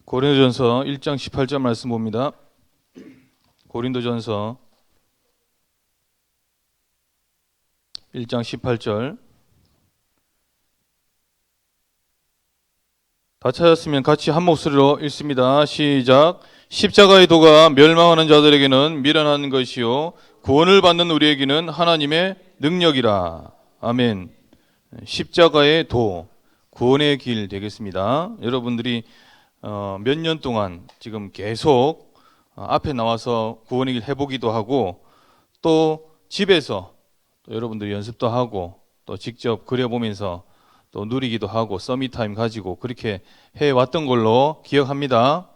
고린도전서 1장 18절 말씀 봅니다. 고린도전서 1장 18절. 다 찾았으면 같이 한 목소리로 읽습니다. 시작. 십자가의 도가 멸망하는 자들에게는 미련한 것이요 구원을 받는 우리에게는 하나님의 능력이라. 아멘. 십자가의 도, 구원의 길 되겠습니다. 여러분들이 몇 년 동안 지금 계속 앞에 나와서 구원의 길 해보기도 하고, 또 집에서 또 여러분들이 연습도 하고, 또 직접 그려보면서 또 누리기도 하고, 서밋타임 가지고 그렇게 해왔던 걸로 기억합니다.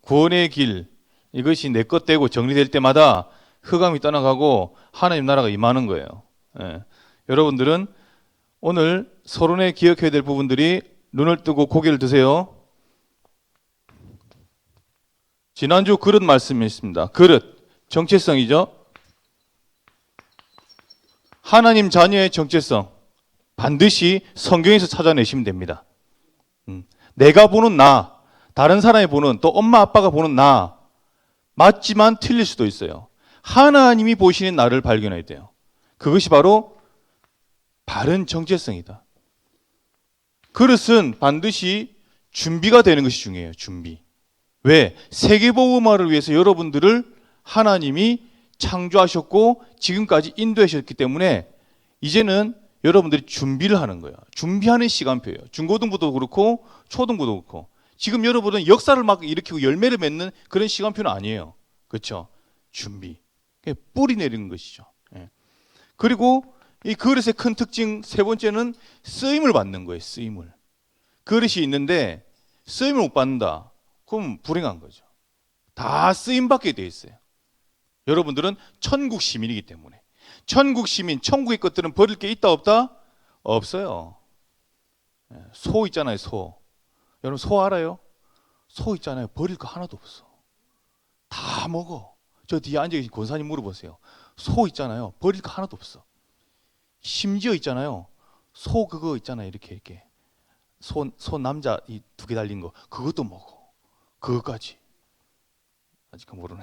구원의 길, 이것이 내 것 되고 정리될 때마다 흑암이 떠나가고 하나님 나라가 임하는 거예요. 여러분들은 오늘 서론에 기억해야 될 부분들이, 눈을 뜨고 고개를 드세요. 지난주 그릇 말씀이 있습니다. 그릇, 정체성이죠. 하나님 자녀의 정체성 반드시 성경에서 찾아내시면 됩니다. 내가 보는 나, 다른 사람이 보는, 또 엄마 아빠가 보는 나 맞지만 틀릴 수도 있어요. 하나님이 보시는 나를 발견해야 돼요. 그것이 바로 바른 정체성이다. 그릇은 반드시 준비가 되는 것이 중요해요. 준비. 왜? 세계복음화를 위해서 여러분들을 하나님이 창조하셨고 지금까지 인도하셨기 때문에 이제는 여러분들이 준비를 하는 거예요. 준비하는 시간표예요. 중고등부도 그렇고 초등부도 그렇고. 지금 여러분은 역사를 막 일으키고 열매를 맺는 그런 시간표는 아니에요. 그렇죠? 준비. 뿌리 내리는 것이죠. 그리고 이 그릇의 큰 특징 세 번째는 쓰임을 받는 거예요. 쓰임을. 그릇이 있는데 쓰임을 못 받는다. 그럼 불행한 거죠. 다 쓰임받게 돼 있어요. 여러분들은 천국 시민이기 때문에. 천국 시민, 천국의 것들은 버릴 게 있다 없다? 없어요. 소 있잖아요. 소. 여러분 소 알아요? 소 있잖아요. 버릴 거 하나도 없어. 다 먹어. 저 뒤에 앉아계신 권사님 물어보세요. 소 있잖아요. 버릴 거 하나도 없어. 심지어 있잖아요. 소 그거 있잖아요. 이렇게 소 남자 이 두 개 달린 거 그것도 먹어. 그것까지. 아직 모르네.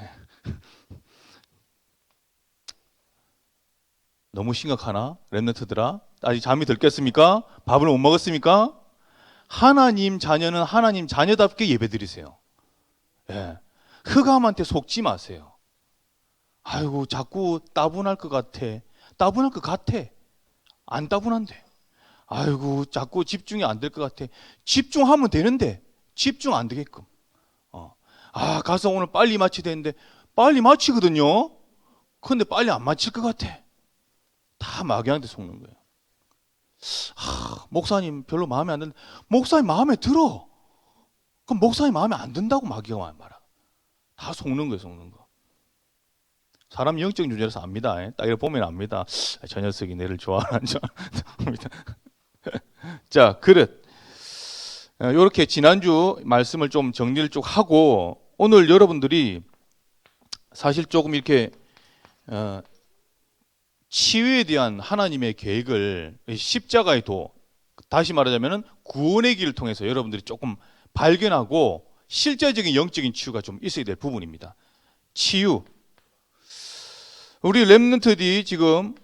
너무 심각하나? 렘넌트들아? 아직 잠이 들 깼습니까? 밥을 못 먹었습니까? 하나님 자녀는 하나님 자녀답게 예배드리세요. 흑암한테 속지 마세요. 아이고 자꾸 따분할 것 같아. 따분할 것 같아. 안 따분한데. 아이고 자꾸 집중이 안 될 것 같아. 집중하면 되는데 집중 안 되게끔. 가서 오늘 빨리 마쳐야 되는데 빨리 마치거든요. 근데 빨리 안 마칠 것 같아. 다 마귀한테 속는 거예요. 목사님 별로 마음에 안 든다. 목사님 마음에 들어. 그럼 목사님 마음에 안 든다고 마귀가 말아. 다 속는 거예요. 속는 거. 사람 영적인 존재라서 압니다. 딱 이렇게 보면 압니다. 저 녀석이 내를 좋아하는 줄 압니다. 자, 그릇. 이렇게 지난주 말씀을 좀 정리를 쭉 하고, 오늘 여러분들이 사실 조금 이렇게 치유에 대한 하나님의 계획을, 십자가의 도, 다시 말하자면 구원의 길을 통해서 여러분들이 조금 발견하고 실제적인 영적인 치유가 좀 있어야 될 부분입니다. 치유. 우리 렘넌트들이 지금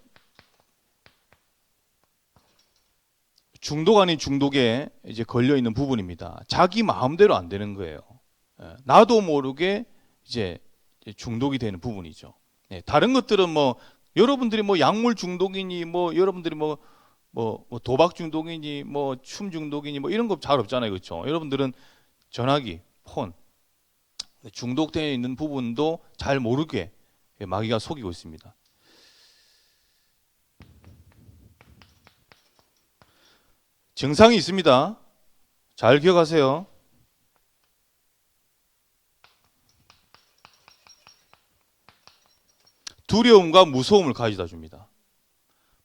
중독 아닌 중독에 이제 걸려 있는 부분입니다. 자기 마음대로 안 되는 거예요. 나도 모르게 이제 중독이 되는 부분이죠. 다른 것들은 뭐 여러분들이 뭐 약물 중독이니 뭐 여러분들이 뭐 도박 중독이니 뭐 춤 중독이니 뭐 이런 거 잘 없잖아요. 그렇죠? 여러분들은 전화기, 폰 중독되어 있는 부분도 잘 모르게 마귀가 속이고 있습니다. 증상이 있습니다. 잘 기억하세요. 두려움과 무서움을 가져다 줍니다.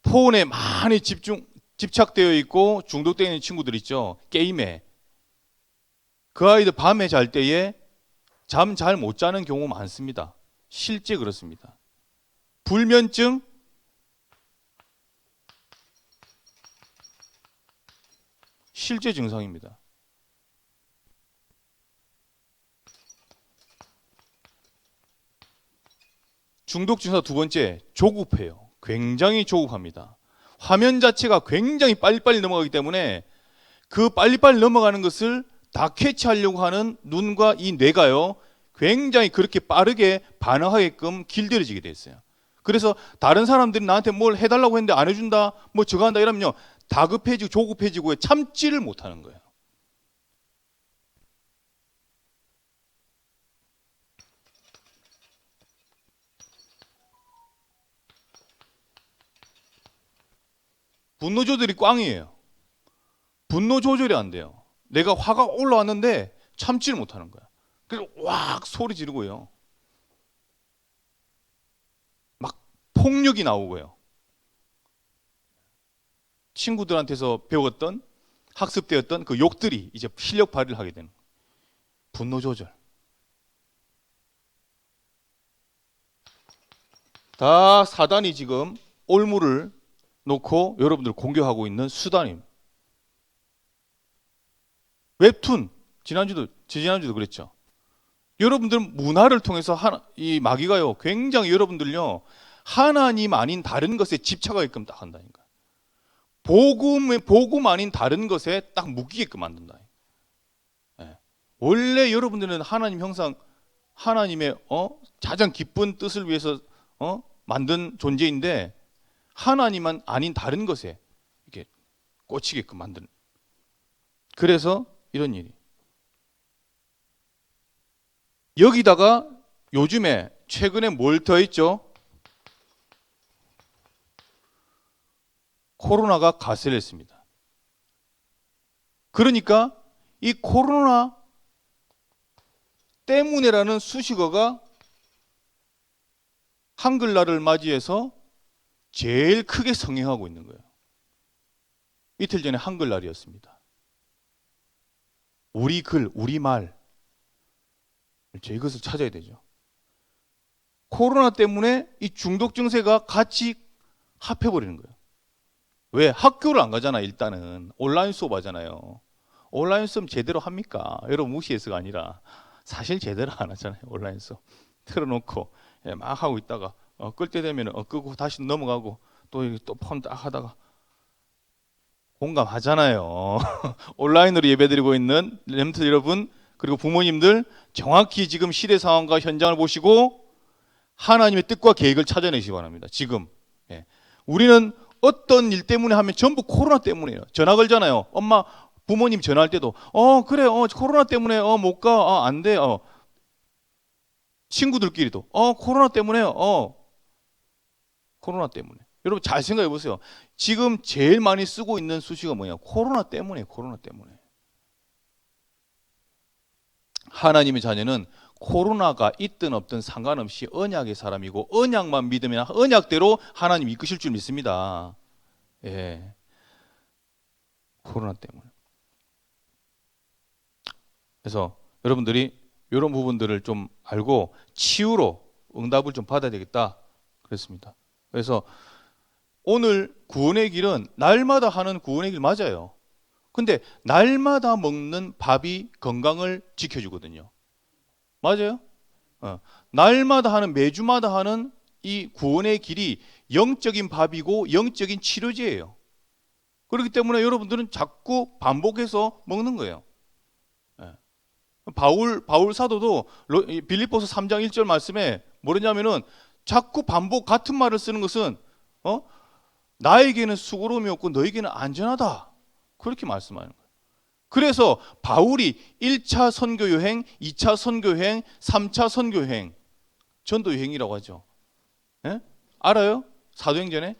폰에 많이 집착되어 있고 중독되어 있는 친구들 있죠. 게임에. 그 아이들 밤에 잘 때에 잠 잘 못 자는 경우 많습니다. 실제 그렇습니다. 불면증, 실제 증상입니다. 중독 증상 두 번째, 조급해요. 굉장히 조급합니다. 화면 자체가 굉장히 빨리빨리 넘어가기 때문에 그 빨리빨리 넘어가는 것을 다 캐치하려고 하는 눈과 이 뇌가요, 굉장히 그렇게 빠르게 반응하게끔 길들여지게 돼 있어요. 그래서 다른 사람들이 나한테 뭘 해달라고 했는데 안 해준다, 뭐 저거 한다 이러면요, 다급해지고 조급해지고 참지를 못하는 거예요. 분노 조절이 꽝이에요. 분노 조절이 안 돼요. 내가 화가 올라왔는데 참지를 못하는 거야. 그래서 왁 소리 지르고요. 막 폭력이 나오고요. 친구들한테서 배웠던, 학습되었던 그 욕들이 이제 실력 발휘를 하게 되는 거예요. 분노 조절. 다 사단이 지금 올무를 놓고 여러분들 공격하고 있는 수단입니다. 웹툰, 지난주도 그랬죠. 여러분들 문화를 통해서 이 마귀가요, 굉장히 여러분들요, 하나님 아닌 다른 것에 집착하게끔 딱 한다니까. 복음 아닌 다른 것에 딱 묶이게끔 만든다. 예. 원래 여러분들은 하나님 형상, 하나님의 가장 기쁜 뜻을 위해서 만든 존재인데, 하나님만 아닌 다른 것에 이렇게 꽂히게끔 만드는. 그래서 이런 일이. 여기다가 요즘에 최근에 뭘 더했죠? 코로나가 가세를 했습니다. 그러니까 이 코로나 때문에라는 수식어가 한글날을 맞이해서 제일 크게 성행하고 있는 거예요. 이틀 전에 한글날이었습니다. 우리 글, 우리 말, 이것을 찾아야 되죠. 코로나 때문에 이 중독 증세가 같이 합해버리는 거예요. 왜? 학교를 안 가잖아. 일단은 온라인 수업 하잖아요. 온라인 수업 제대로 합니까? 여러분 무시해서가 아니라 사실 제대로 안 하잖아요. 온라인 수업 틀어놓고 막 하고 있다가 끌 때 되면 끄고 다시 넘어가고 또 폰 딱 하다가 공감하잖아요. 온라인으로 예배드리고 있는 렘트 여러분, 그리고 부모님들, 정확히 지금 시대 상황과 현장을 보시고 하나님의 뜻과 계획을 찾아내시기 바랍니다. 지금 우리는 어떤 일 때문에 하면 전부 코로나 때문이에요. 전화 걸잖아요. 엄마, 부모님 전화할 때도 그래, 코로나 때문에 못 가, 안 돼. 친구들끼리도 코로나 때문에 코로나 때문에. 여러분 잘 생각해 보세요. 지금 제일 많이 쓰고 있는 수식어가 뭐냐? 코로나 때문에, 코로나 때문에. 하나님의 자녀는 코로나가 있든 없든 상관없이 언약의 사람이고, 언약만 믿으면 언약대로 하나님 이끄실 줄 믿습니다. 예. 코로나 때문에. 그래서 여러분들이 이런 부분들을 좀 알고 치유로 응답을 좀 받아야 되겠다 그랬습니다. 그래서 오늘 구원의 길은 날마다 하는 구원의 길 맞아요. 근데 날마다 먹는 밥이 건강을 지켜주거든요. 맞아요? 날마다 하는, 매주마다 하는 이 구원의 길이 영적인 밥이고 영적인 치료제예요. 그렇기 때문에 여러분들은 자꾸 반복해서 먹는 거예요. 바울 사도도 빌립보서 3장 1절 말씀에 뭐냐면은 자꾸 반복 같은 말을 쓰는 것은 나에게는 수고로움이 없고 너에게는 안전하다. 그렇게 말씀하는 거예요. 그래서 바울이 1차 선교 여행, 2차 선교 여행, 3차 선교 여행, 전도 여행이라고 하죠. 알아요? 사도행전에?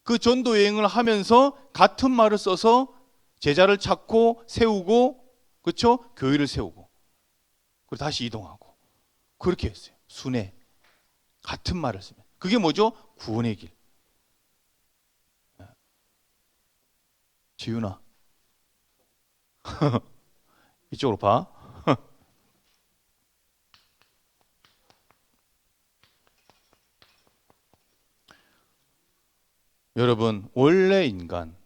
그 전도 여행을 하면서 같은 말을 써서 제자를 찾고 세우고, 그렇죠? 교회를 세우고, 그리고 다시 이동하고, 그렇게 했어요. 순회. 같은 말을 쓰면. 그게 뭐죠? 구원의 길. 지윤아, 이쪽으로 봐. 여러분, 원래 인간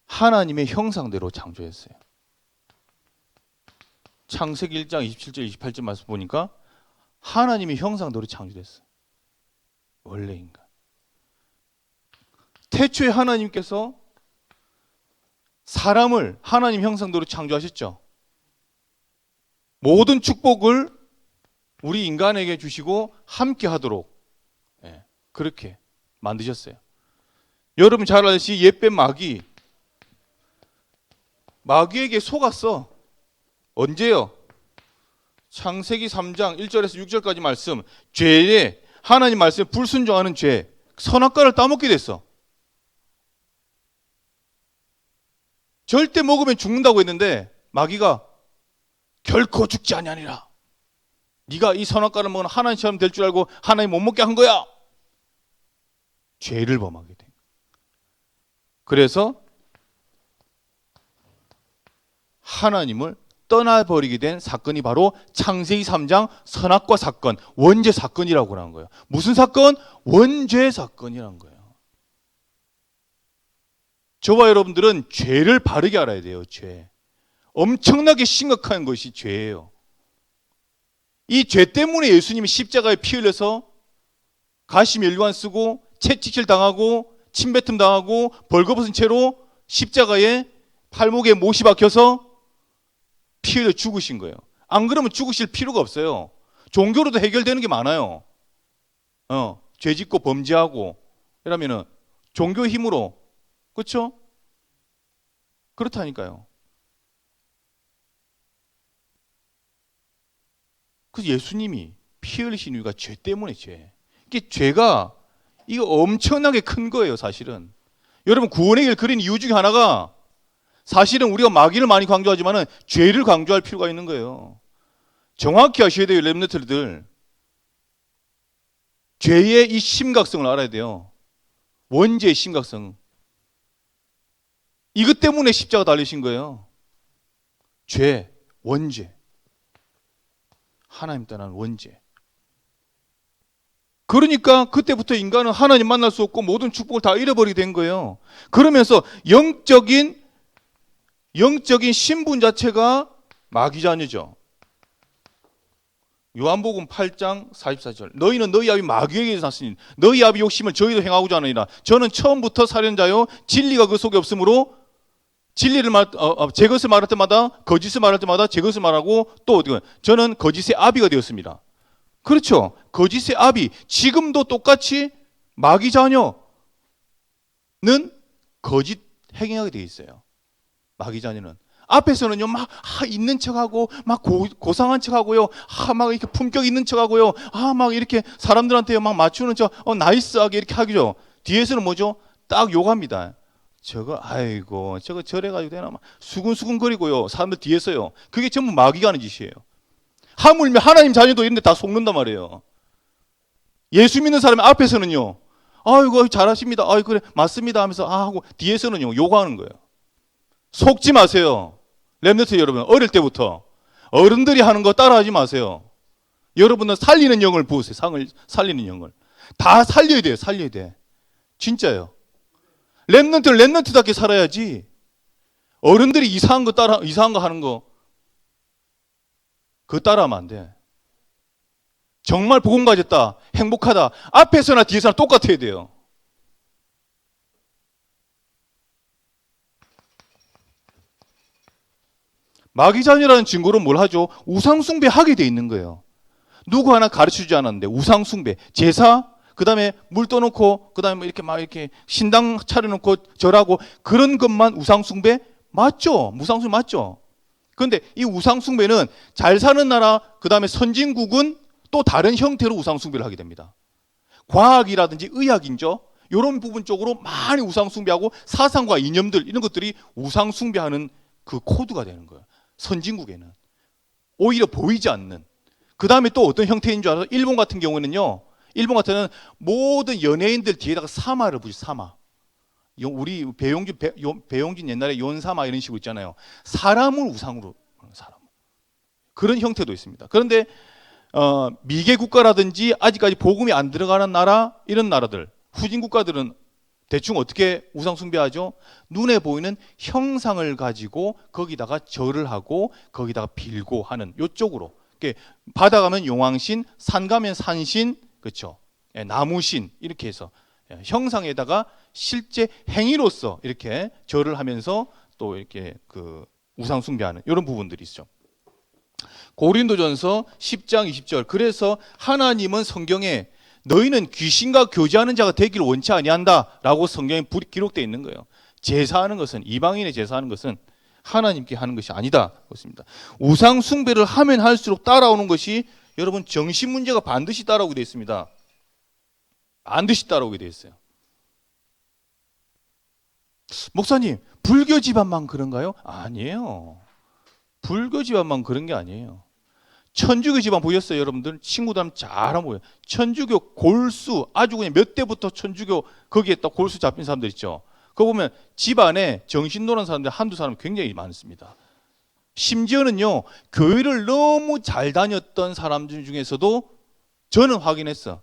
하나님의 형상대로 창조했어요. 창세기 1장 27절 28절 말씀 보니까 하나님의 형상대로 창조됐어요. 원래 인간. 태초에 하나님께서 사람을 하나님 형상대로 창조하셨죠. 모든 축복을 우리 인간에게 주시고 함께 하도록 그렇게 만드셨어요. 여러분 잘 아시지 옛뱀 마귀에게 속았어. 언제요? 창세기 3장 1절에서 6절까지 말씀, 죄에 하나님 말씀에 불순종하는 죄, 선악과를 따먹게 됐어. 절대 먹으면 죽는다고 했는데 마귀가 결코 죽지 아니하니라. 네가 이 선악과를 먹으면 하나님처럼 될 줄 알고 하나님 못 먹게 한 거야. 죄를 범하게 돼. 그래서 하나님을 떠나버리게 된 사건이 바로 창세기 3장 선악과 사건, 원죄 사건이라고 하는 거예요. 무슨 사건? 원죄 사건이라는 거예요. 저와 여러분들은 죄를 바르게 알아야 돼요. 죄. 엄청나게 심각한 것이 죄예요. 이 죄 때문에 예수님이 십자가에 피 흘려서 가시면류관 쓰고 채찍질 당하고 침뱉음 당하고 벌거벗은 채로 십자가에 팔목에 못이 박혀서 피 흘려 죽으신 거예요. 안 그러면 죽으실 필요가 없어요. 종교로도 해결되는 게 많아요. 죄 짓고 범죄하고 이러면은 종교 힘으로, 그렇죠? 그렇다니까요. 그래서 예수님이 피 흘리신 이유가 죄 때문에 죄. 이게 죄가 이거 엄청나게 큰 거예요, 사실은. 여러분 구원의 길 그린 이유 중에 하나가 사실은 우리가 마귀를 많이 강조하지만은 죄를 강조할 필요가 있는 거예요. 정확히 아셔야 돼요, 렘넌트들. 죄의 이 심각성을 알아야 돼요. 원죄의 심각성. 이것 때문에 십자가 달리신 거예요. 죄, 원죄. 하나님 떠난 원죄. 그러니까 그때부터 인간은 하나님 만날 수 없고 모든 축복을 다 잃어버리게 된 거예요. 그러면서 영적인 신분 자체가 마귀 자녀죠. 요한복음 8장 44절. 너희는 너희 아비 마귀에게서 났으니 너희 아비 욕심을 저희도 행하고자 하느니라. 저는 처음부터 살인자요 진리가 그 속에 없으므로 진리를 제 것을 말할 때마다 거짓을 말할 때마다 제 것을 말하고 또 저는 거짓의 아비가 되었습니다. 그렇죠. 거짓의 아비. 지금도 똑같이 마귀 자녀는 거짓 행하게 되어 있어요. 마귀 자녀는 앞에서는요 막 있는 척하고 막 고상한 척하고요, 막 이렇게 품격 있는 척하고요, 막 이렇게 사람들한테 막 맞추는 척, 나이스하게 이렇게 하기죠. 뒤에서는 뭐죠? 딱 욕합니다. 저거 아이고 저거 저래가지고 되나 막 수근수근거리고요. 사람들 뒤에서요. 그게 전부 마귀가 하는 짓이에요. 하물며 하나님 자녀도 이런데 다 속는단 말이에요. 예수 믿는 사람의 앞에서는요, 아이고 잘하십니다, 아이 그래 맞습니다 하면서 하고 뒤에서는요 욕하는 거예요. 속지 마세요. 렘넌트 여러분, 어릴 때부터 어른들이 하는 거 따라하지 마세요. 여러분은 살리는 영을 부으세요. 상을 살리는 영을 다 살려야 돼요. 살려야 돼. 진짜요. 렘넌트는 렘넌트답게 살아야지. 어른들이 이상한 거 하는 거 그거 따라하면 안 돼. 정말 복음 가졌다, 행복하다, 앞에서나 뒤에서나 똑같아야 돼요. 마귀 자녀라는 증거로 뭘 하죠? 우상 숭배하게 돼 있는 거예요. 누구 하나 가르쳐주지 않았는데 우상 숭배, 제사, 그 다음에 물 떠놓고, 그 다음에 이렇게 막 이렇게 신당 차려놓고 절하고 그런 것만 우상 숭배 맞죠? 우상 숭배 맞죠? 그런데 이 우상 숭배는 잘 사는 나라, 그 다음에 선진국은 또 다른 형태로 우상 숭배를 하게 됩니다. 과학이라든지 의학인죠. 이런 부분 쪽으로 많이 우상 숭배하고 사상과 이념들 이런 것들이 우상 숭배하는 그 코드가 되는 거예요. 선진국에는 오히려 보이지 않는. 그 다음에 또 어떤 형태인 줄 알아요? 일본 같은 경우에는요, 일본 같은 경우는 모든 연예인들 뒤에다가 사마를 붙여. 사마. 우리 배용준 옛날에 연사마 이런 식으로 있잖아요. 사람을 우상으로 사람. 그런 형태도 있습니다. 그런데 미개 국가라든지 아직까지 복음이 안 들어가는 나라, 이런 나라들, 후진 국가들은 대충 어떻게 우상 숭배하죠? 눈에 보이는 형상을 가지고 거기다가 절을 하고 거기다가 빌고 하는, 이쪽으로 바다 가면 용왕신, 산 가면 산신, 그렇죠? 예, 나무신 이렇게 해서 형상에다가 실제 행위로서 이렇게 절을 하면서 또 이렇게 그 우상 숭배하는 이런 부분들이 있죠. 고린도전서 10장 20절. 그래서 하나님은 성경에 너희는 귀신과 교제하는 자가 되기를 원치 아니한다라고 성경에 기록되어 있는 거예요. 제사하는 것은, 이방인의 제사하는 것은 하나님께 하는 것이 아니다. 그렇습니다. 우상 숭배를 하면 할수록 따라오는 것이 여러분 정신 문제가 반드시 따라오게 되어 있습니다. 반드시 따라오게 되어 있어요. 목사님, 불교 집안만 그런가요? 아니에요. 불교 집안만 그런 게 아니에요. 천주교 집안 보셨어요, 여러분들? 친구들 잘 한번 보여요. 천주교 골수, 아주 그냥 몇 대부터 천주교 거기에 딱 골수 잡힌 사람들 있죠. 그거 보면 집안에 정신 노란 사람들 한두 사람 굉장히 많습니다. 심지어는요, 교회를 너무 잘 다녔던 사람들 중에서도 저는 확인했어.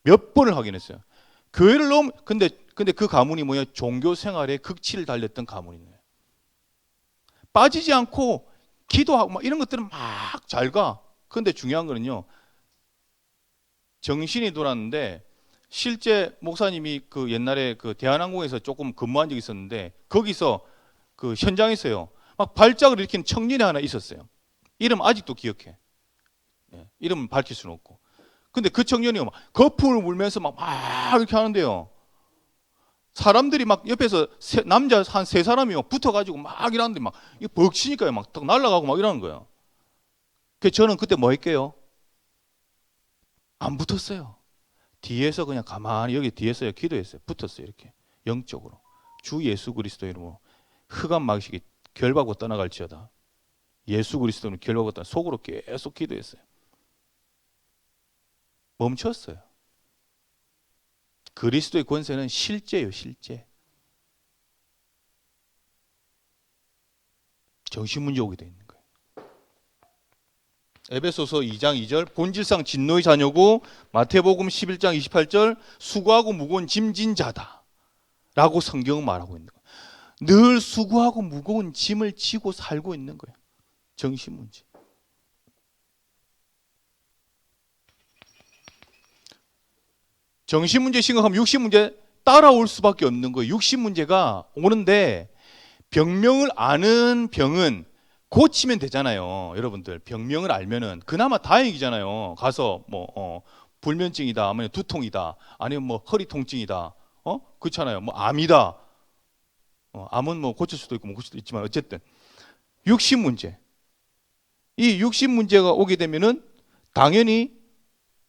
몇 번을 확인했어요. 교회를 너무, 근데 그 가문이 뭐예요? 종교 생활에 극치를 달렸던 가문이에요. 빠지지 않고 기도하고 막 이런 것들은 막 잘 가. 근데 중요한 거는요, 정신이 돌았는데, 실제 목사님이 그 옛날에 그 대한항공에서 조금 근무한 적이 있었는데, 거기서 그 현장에서요, 막 발작을 일으키는 청년이 하나 있었어요. 이름 아직도 기억해. 이름은 밝힐 수는 없고. 근데 그 청년이 막 거품을 물면서 막 이렇게 하는데요. 사람들이 막 옆에서 남자 한 3사람이 막 붙어가지고 막 이러는데 막 벅치니까요. 막 딱 날아가고 막 이러는 거예요. 그래서 저는 그때 뭐 할게요? 안 붙었어요. 뒤에서 그냥 가만히 여기 뒤에서 기도했어요. 붙었어요. 이렇게 영적으로. 주 예수 그리스도 이름으로 흑암 마귀에게 결박하고 떠나갈지어다. 예수 그리스도는 결박하고 떠나 속으로 계속 기도했어요. 멈췄어요. 그리스도의 권세는 실제예요, 실제. 정신문제 오게 돼 있는 거예요. 에베소서 2장 2절 본질상 진노의 자녀고, 마태복음 11장 28절 수고하고 무거운 짐진 자다 라고 성경은 말하고 있는 거예요. 늘 수고하고 무거운 짐을 지고 살고 있는 거예요. 정신문제. 정신문제 심각하면 육신문제 따라올 수밖에 없는 거예요. 육신문제가 오는데 병명을 아는 병은 고치면 되잖아요. 여러분들 병명을 알면은 그나마 다행이잖아요. 가서 뭐 불면증이다, 아니면 두통이다, 아니면 뭐 허리 통증이다, 그렇잖아요. 뭐 암이다. 암은 뭐 고칠 수도 있고 못 고칠 수도 있지만 어쨌든 육신 문제. 이 육신 문제가 오게 되면은 당연히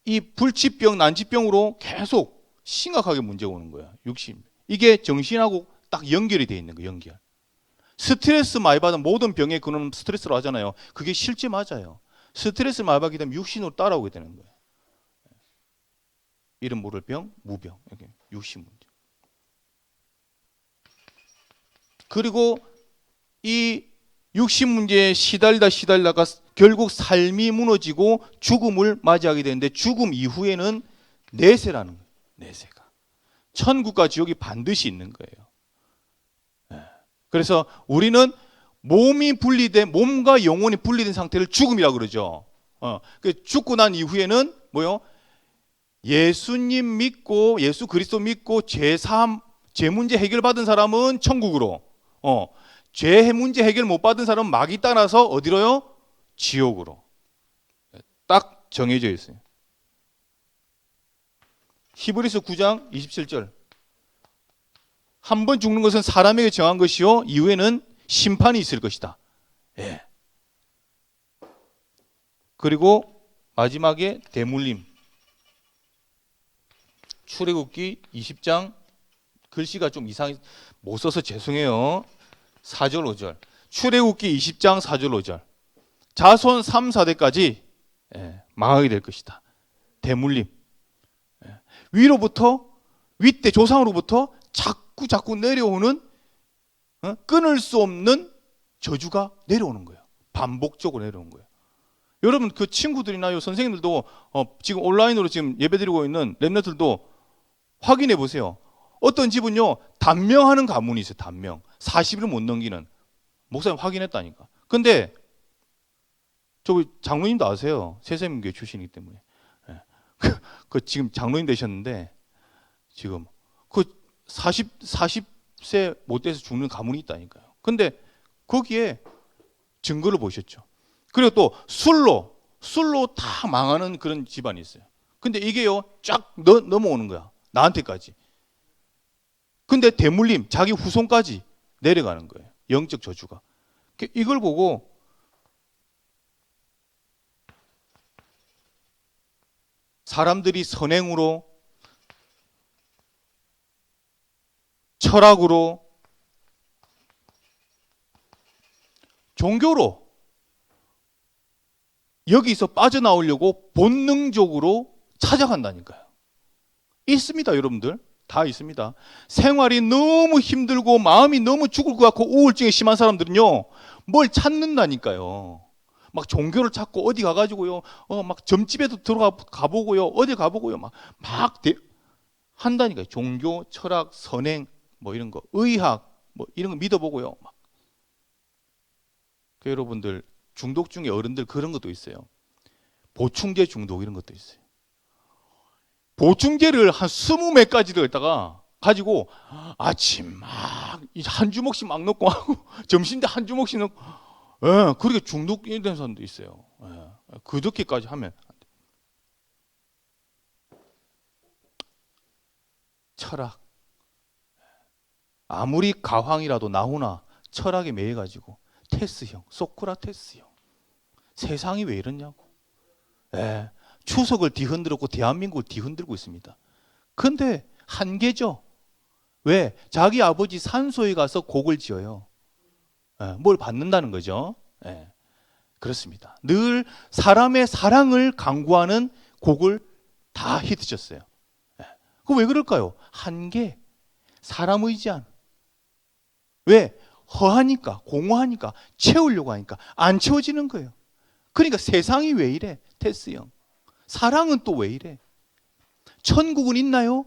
이 불치병, 난치병으로 계속 심각하게 문제가 오는 거야. 육신. 이게 정신하고 딱 연결이 돼 있는 거예요. 연결. 스트레스 많이 받은 모든 병의 근원은 스트레스로 하잖아요. 그게 실제 맞아요. 스트레스 많이 받게 되면 육신으로 따라오게 되는 거예요. 이름 모를 병, 무병. 이렇게 육신 문제. 그리고 이 육신 문제에 시달리다가 결국 삶이 무너지고 죽음을 맞이하게 되는데, 죽음 이후에는 내세라는 거예요. 내세가. 천국과 지옥이 반드시 있는 거예요. 그래서 우리는 몸과 영혼이 분리된 상태를 죽음이라고 그러죠. 죽고 난 이후에는 뭐요? 예수님 믿고, 예수 그리스도 믿고 죄 문제 해결받은 사람은 천국으로, 죄 문제 해결 못 받은 사람은 마귀 따라서 어디로요? 지옥으로. 딱 정해져 있어요. 히브리서 9장 27절. 한 번 죽는 것은 사람에게 정한 것이요, 이후에는 심판이 있을 것이다. 예. 그리고 마지막에 대물림. 출애굽기 20장, 글씨가 좀 이상해, 못 써서 죄송해요. 4절 5절. 출애굽기 20장 4절 5절. 자손 3, 4대까지 망하게 될 것이다. 대물림. 위로부터, 윗대 조상으로부터 자꾸 내려오는, 끊을 수 없는 저주가 내려오는 거예요. 반복적으로 내려오는 거예요. 여러분, 그 친구들이나 선생님들도 지금 온라인으로 지금 예배드리고 있는 렘넌트들도 확인해 보세요. 어떤 집은요, 단명하는 가문이 있어요. 단명. 40일 못 넘기는. 목사님 확인했다니까. 근데 저 장로님도 아세요. 새세민교회 출신이기 때문에. 예. 지금 장로님 되셨는데 지금 40세 못 돼서 죽는 가문이 있다니까요. 근데 거기에 증거를 보셨죠. 그리고 또 술로 다 망하는 그런 집안이 있어요. 근데 이게요, 쫙 넘어오는 거야. 나한테까지. 근데 대물림, 자기 후손까지 내려가는 거예요. 영적 저주가. 이걸 보고 사람들이 선행으로, 철학으로, 종교로 여기서 빠져나오려고 본능적으로 찾아간다니까요. 있습니다, 여러분들. 다 있습니다. 생활이 너무 힘들고 마음이 너무 죽을 것 같고 우울증이 심한 사람들은요, 뭘 찾는다니까요. 막 종교를 찾고 어디 가가지고요, 막 점집에도 가보고요, 어디 가보고요, 한다니까요. 종교, 철학, 선행, 뭐 이런 거, 의학, 뭐 이런 거 믿어보고요. 여러분들, 중독 중에 어른들 그런 것도 있어요. 보충제 중독 이런 것도 있어요. 보충제를 한 20몇 가지를 갖다가 가지고 아침 막 한 주먹씩 막 넣고 하고 점심 때 한 주먹씩 넣고, 예, 그렇게 중독이 된 사람도 있어요. 예, 그렇게까지 하면 안 돼. 철학, 아무리 가황이라도 나오나 철학에 매여가지고 테스형, 소크라테스형, 세상이 왜 이러냐고. 예, 추석을 뒤흔들었고 대한민국을 뒤흔들고 있습니다. 근데 한계죠. 왜? 자기 아버지 산소에 가서 곡을 지어요. 예, 뭘 받는다는 거죠. 예, 그렇습니다. 늘 사람의 사랑을 강구하는 곡을 다 히트쳤어요. 예, 그 왜 그럴까요? 한계, 사람 의지한. 왜? 허하니까, 공허하니까, 채우려고 하니까 안 채워지는 거예요. 그러니까 세상이 왜 이래? 테스형. 사랑은 또 왜 이래? 천국은 있나요?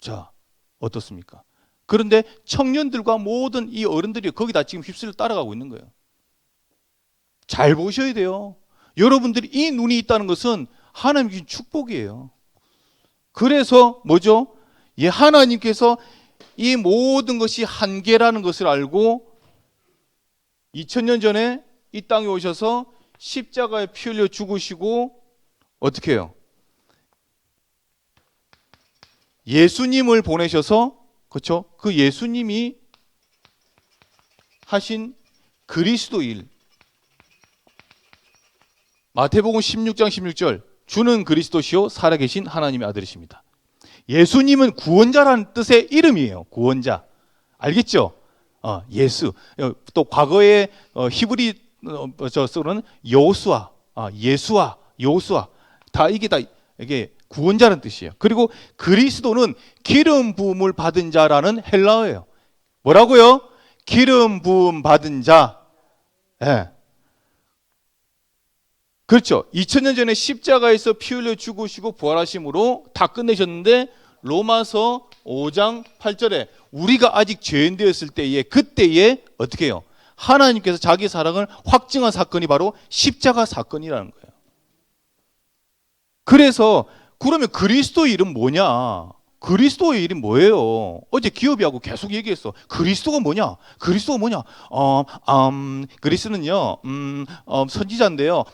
자, 어떻습니까? 그런데 청년들과 모든 이 어른들이 거기다 지금 휩쓸려 따라가고 있는 거예요. 잘 보셔야 돼요. 여러분들이 이 눈이 있다는 것은 하나님 주신 축복이에요. 그래서 뭐죠? 하나님께서 이 모든 것이 한계라는 것을 알고 2000년 전에 이 땅에 오셔서 십자가에 피 흘려 죽으시고 어떻게 해요? 예수님을 보내셔서, 그렇죠? 그 예수님이 하신 그리스도일, 마태복음 16장 16절, 주는 그리스도시요 살아계신 하나님의 아들이십니다. 예수님은 구원자라는 뜻의 이름이에요. 구원자. 알겠죠? 예수. 또 과거에 히브리 저서는 여호수아, 예수아, 여호수아. 다 이게 구원자라는 뜻이에요. 그리고 그리스도는 기름 부음을 받은 자라는 헬라어예요. 뭐라고요? 기름 부음 받은 자. 예. 그렇죠. 2000년 전에 십자가에서 피 흘려 죽으시고 부활하심으로 다 끝내셨는데 로마서 5장 8절에 우리가 아직 죄인 되었을 때에 그때에 어떻게 해요? 하나님께서 자기 사랑을 확증한 사건이 바로 십자가 사건이라는 거예요. 그래서 그러면 그리스도의 이름 뭐냐? 그리스도의 이름 뭐예요? 어제 기업이하고 계속 얘기했어. 그리스도가 뭐냐? 그리스도가 뭐냐? 그리스도는요, 선지자인데요,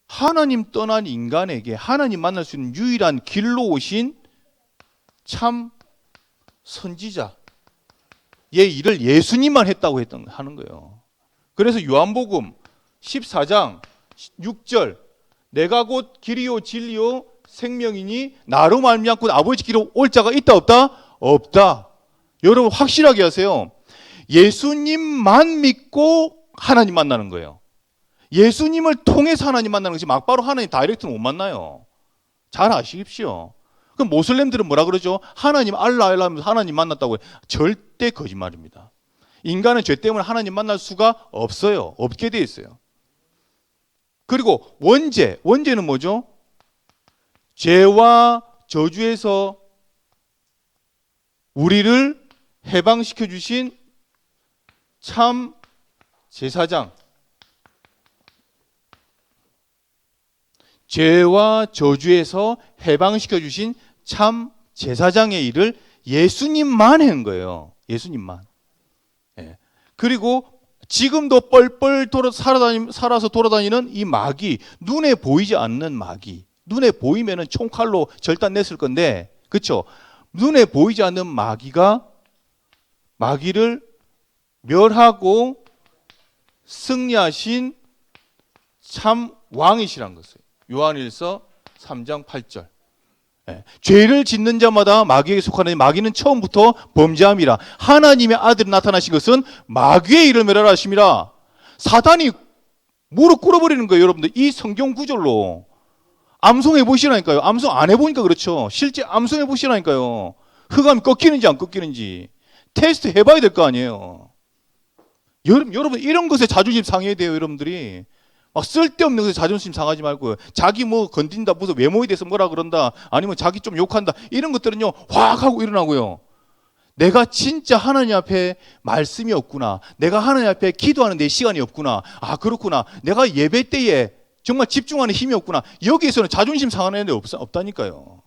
하나님 떠난 인간에게 하나님 만날 수 있는 유일한 길로 오신 참 선지자. 얘 일을 예수님만 했다고 하는 거예요. 그래서 요한복음 14장 6절, 내가 곧 길이요 진리요 생명이니 나로 말미암고 아버지 길로 올 자가 있다 없다? 없다. 여러분 확실하게 하세요. 예수님만 믿고 하나님 만나는 거예요. 예수님을 통해서 하나님 만나는 것이 막바로 하나님 다이렉트는 못 만나요. 잘 아시십시오. 그럼 모슬렘들은 뭐라 그러죠? 하나님 알라 하면서 하나님 만났다고 해요. 절대 거짓말입니다. 인간은 죄 때문에 하나님 만날 수가 없어요. 없게 돼 있어요. 그리고 원죄는 뭐죠? 죄와 저주에서 우리를 해방시켜 주신 참 제사장 죄와 저주에서 해방시켜 주신 참 제사장의 일을 예수님만 한 거예요. 예수님만. 예. 그리고 지금도 뻘뻘 살아서 돌아다니는 이 마귀, 눈에 보이지 않는 마귀. 눈에 보이면은 총칼로 절단냈을 건데, 그렇죠? 눈에 보이지 않는 마귀를 멸하고 승리하신 참 왕이시란 것을. 요한일서 3장 8절. 예. 죄를 짓는 자마다 마귀에게 속하는 마귀는 처음부터 범죄함이라. 하나님의 아들이 나타나신 것은 마귀의 일을 멸하라 하심이라. 사단이 무릎 꿇어버리는 거예요, 여러분들. 이 성경 구절로. 암송해 보시라니까요. 암송 안 해보니까 그렇죠. 실제 암송해 보시라니까요. 흑암이 꺾이는지 안 꺾이는지 테스트 해봐야 될 거 아니에요. 여러분 이런 것에 자존심 상해야 돼요, 여러분들이. 막 쓸데없는 것에 자존심 상하지 말고요. 자기 뭐 건든다, 무슨 외모에 대해서 뭐라 그런다, 아니면 자기 좀 욕한다, 이런 것들은요 확 하고 일어나고요. 내가 진짜 하나님 앞에 말씀이 없구나, 내가 하나님 앞에 기도하는 데 시간이 없구나, 아 그렇구나, 내가 예배 때에 정말 집중하는 힘이 없구나, 여기에서는 자존심 상하는 데 없다니까요.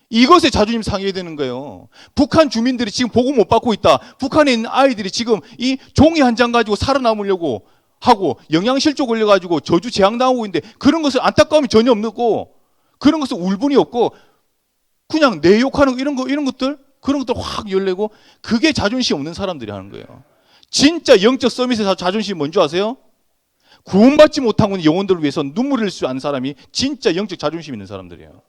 이것에 자존심 상해야 되는 거예요. 북한 주민들이 지금 보고 못 받고 있다. 북한에 있는 아이들이 지금 이 종이 한 장 가지고 살아남으려고 하고 영양실조 걸려가지고 저주 재앙당하고 있는데, 그런 것을 안타까움이 전혀 없고, 그런 것을 울분이 없고, 그냥 내 욕하는 이런 것들, 그런 것들 확 열내고, 그게 자존심 없는 사람들이 하는 거예요. 진짜 영적 서밋에서 자존심이 뭔지 아세요? 구원받지 못한 영혼들을 위해서 눈물 흘릴 수 있는 사람이 진짜 영적 자존심 있는 사람들이에요.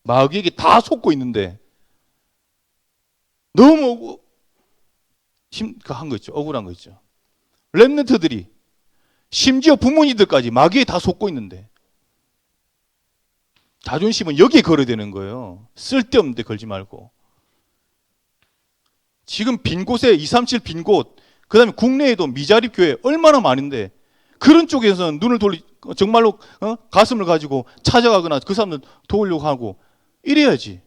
마귀에게 다 속고 있는데 너무 한 거 있죠. 억울한 거 있죠. 렘넌트들이 심지어 부모님들까지 마귀에 다 속고 있는데 자존심은 여기에 걸어야 되는 거예요. 쓸데없는 데 걸지 말고. 지금 빈 곳에 237 빈 곳, 그 다음에 국내에도 미자립 교회 얼마나 많은데, 그런 쪽에서는 눈을 정말로 가슴을 가지고 찾아가거나 그 사람들 도우려고 하고 이래야지.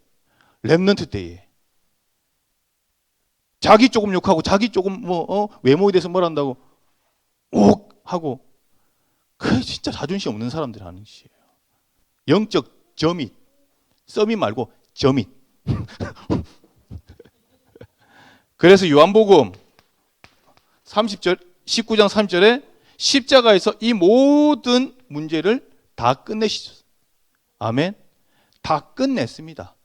렘넌트 때에 자기 조금 욕하고 자기 조금 외모에 대해서 뭘 한다고 옥 하고, 그게 진짜 자존심 없는 사람들이 하는 짓이에요. 영적 저밋, 서밋 말고 저밋. 그래서 요한복음 19장 30절에 십자가에서 이 모든 문제를 다 끝내시죠. 아멘. 다 끝냈습니다.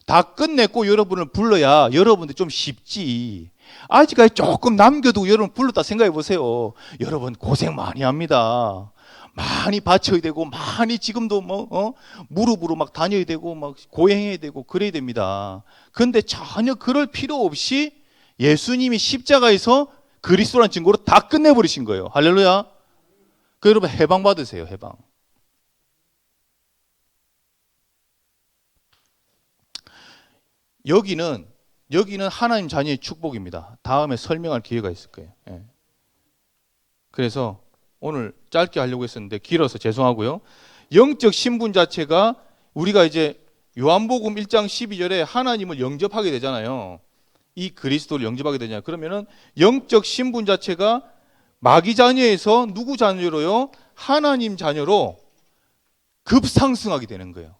다 끝냈고 여러분을 불러야 여러분들 좀 쉽지. 아직까지 조금 남겨두고 여러분 불렀다 생각해 보세요. 여러분 고생 많이 합니다. 많이 바쳐야 되고, 많이 지금도 무릎으로 막 다녀야 되고, 막 고행해야 되고, 그래야 됩니다. 그런데 전혀 그럴 필요 없이 예수님이 십자가에서 그리스도라는 증거로 다 끝내버리신 거예요. 할렐루야. 그 여러분 해방 받으세요. 해방. 여기는 하나님 자녀의 축복입니다. 다음에 설명할 기회가 있을 거예요. 예. 그래서 오늘 짧게 하려고 했었는데 길어서 죄송하고요. 영적 신분 자체가, 우리가 이제 요한복음 1장 12절에 하나님을 영접하게 되잖아요. 이 그리스도를 영접하게 되잖아요. 그러면은 영적 신분 자체가 마귀 자녀에서 누구 자녀로요? 하나님 자녀로 급상승하게 되는 거예요.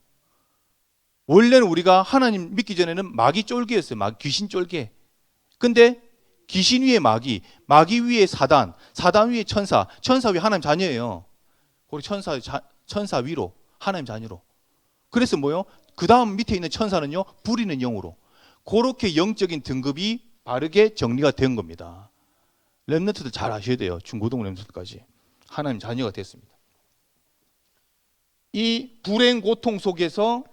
원래는 우리가 하나님 믿기 전에는 마귀 쫄개였어요. 귀신 쫄개. 근데 귀신 위에 마귀, 마귀 위에 사단, 사단 위에 천사, 천사 위에 하나님 자녀예요. 우리 천사 위로 하나님 자녀로. 그래서 뭐요? 그 다음 밑에 있는 천사는요, 부리는 영으로. 그렇게 영적인 등급이 바르게 정리가 된 겁니다. 렘넌트들 잘 아셔야 돼요. 중고등 렘넌트까지 하나님 자녀가 됐습니다. 이 불행 고통 속에서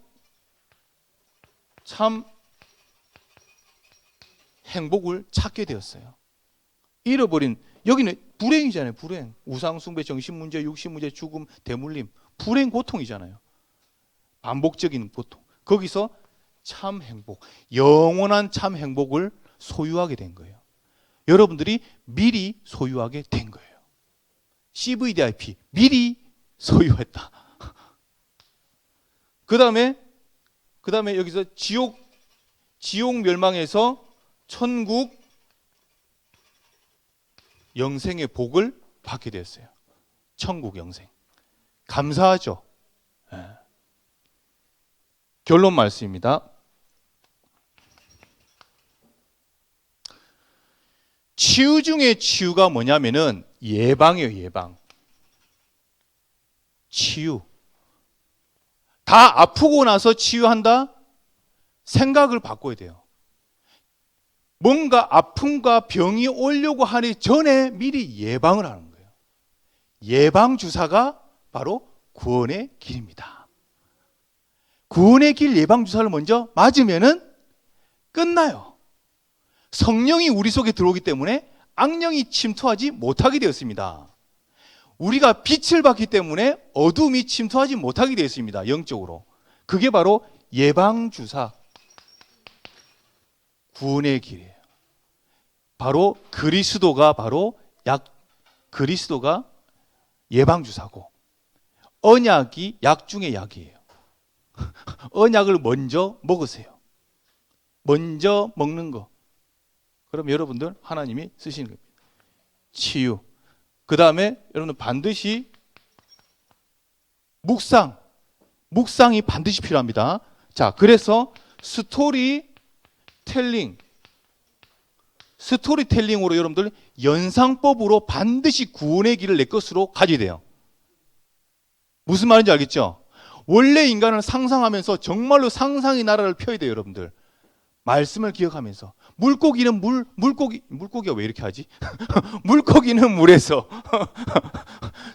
참 행복을 찾게 되었어요. 잃어버린, 여기는 불행이잖아요. 불행. 우상숭배, 정신문제, 육신문제, 죽음, 대물림. 불행 고통이잖아요. 반복적인 고통. 거기서 참 행복, 영원한 참 행복을 소유하게 된 거예요. 여러분들이 미리 소유하게 된 거예요. CVDIP 미리 소유했다. 그 다음에 여기서 지옥 멸망에서 천국 영생의 복을 받게 되었어요. 천국 영생. 감사하죠. 예. 결론 말씀입니다. 치유 중에 치유가 뭐냐면은 예방이에요. 예방. 치유. 다 아프고 나서 치유한다? 생각을 바꿔야 돼요. 뭔가 아픔과 병이 오려고 하기 전에 미리 예방을 하는 거예요. 예방주사가 바로 구원의 길입니다. 구원의 길 예방주사를 먼저 맞으면은 끝나요. 성령이 우리 속에 들어오기 때문에 악령이 침투하지 못하게 되었습니다. 우리가 빛을 받기 때문에 어둠이 침투하지 못하게 되었습니다. 영적으로. 그게 바로 예방주사, 구원의 길이에요. 바로 그리스도가 예방주사고, 언약이 약 중의 약이에요. 언약을 먼저 먹으세요. 먼저 먹는 거. 그럼 여러분들 하나님이 쓰시는 겁니다. 치유. 그 다음에 여러분들 반드시 묵상이 반드시 필요합니다. 자, 그래서 스토리텔링으로 여러분들 연상법으로 반드시 구원의 길을 내 것으로 가져야 돼요. 무슨 말인지 알겠죠? 원래 인간은 상상하면서 정말로 상상의 나라를 펴야 돼요, 여러분들. 말씀을 기억하면서. 물고기가 왜 이렇게 하지? 물고기는 물에서,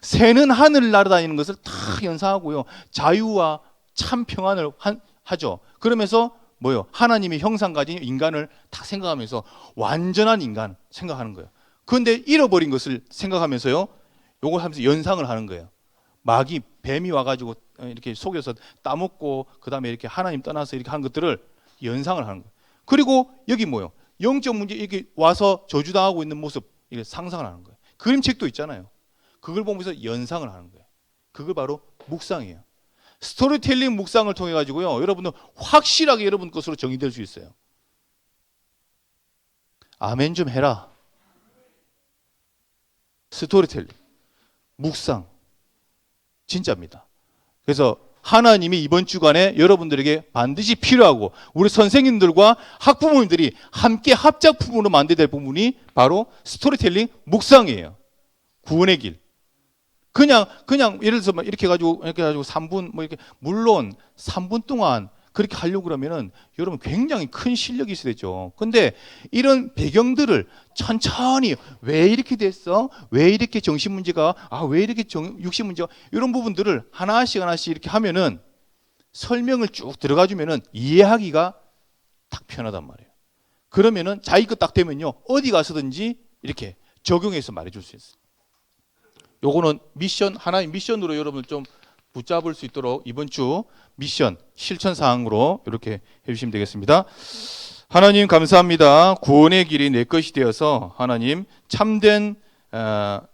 새는 하늘을 날아다니는 것을 다 연상하고요. 자유와 참 평안을 하죠. 그러면서 뭐요? 하나님의 형상 가진 인간을 다 생각하면서 완전한 인간 생각하는 거예요. 그런데 잃어버린 것을 생각하면서요, 요걸 하면서 연상을 하는 거예요. 마귀, 뱀이 와가지고 이렇게 속여서 따먹고, 그 다음에 이렇게 하나님 떠나서 이렇게 한 것들을 연상을 하는 거예요. 그리고 여기 뭐요? 영적 문제, 이렇게 와서 저주당하고 있는 모습, 이게 상상을 하는 거예요. 그림책도 있잖아요. 그걸 보면서 연상을 하는 거예요. 그걸 바로 묵상이에요. 스토리텔링 묵상을 통해 가지고요, 여러분은 확실하게 여러분 것으로 정의될 수 있어요. 아멘 좀 해라. 스토리텔링, 묵상, 진짜입니다. 그래서 하나님이 이번 주간에 여러분들에게 반드시 필요하고, 우리 선생님들과 학부모님들이 함께 합작품으로 만들어야 될 부분이 바로 스토리텔링 묵상이에요. 구원의 길. 그냥 예를 들어서 이렇게 해가지고 3분 뭐 이렇게, 물론 3분 동안 그렇게 하려고 그러면은 여러분 굉장히 큰 실력이 있어야 되죠. 근데 이런 배경들을 천천히, 왜 이렇게 됐어? 왜 이렇게 정신 문제가, 왜 이렇게 육신 문제가, 이런 부분들을 하나씩 이렇게 하면은, 설명을 쭉 들어가 주면은 이해하기가 딱 편하단 말이에요. 그러면은 자기 것 딱 되면요, 어디 가서든지 이렇게 적용해서 말해줄 수 있어요. 요거는 하나의 미션으로 여러분을 좀 붙잡을 수 있도록 이번 주 미션 실천 사항으로 이렇게 해주시면 되겠습니다. 하나님 감사합니다. 구원의 길이 내 것이 되어서 하나님 참된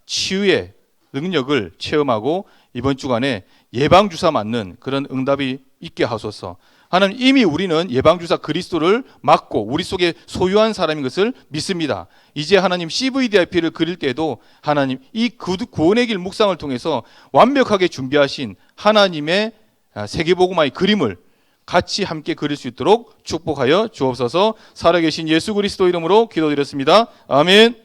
치유의 능력을 체험하고 이번 주간에 예방주사 맞는 그런 응답이 있게 하소서. 하나님, 이미 우리는 예방주사 그리스도를 맞고 우리 속에 소유한 사람인 것을 믿습니다. 이제 하나님 CVDIP를 그릴 때도 하나님 이 구원의 길 묵상을 통해서 완벽하게 준비하신 하나님의 세계복음화의 그림을 같이 함께 그릴 수 있도록 축복하여 주옵소서. 살아계신 예수 그리스도 이름으로 기도드렸습니다. 아멘.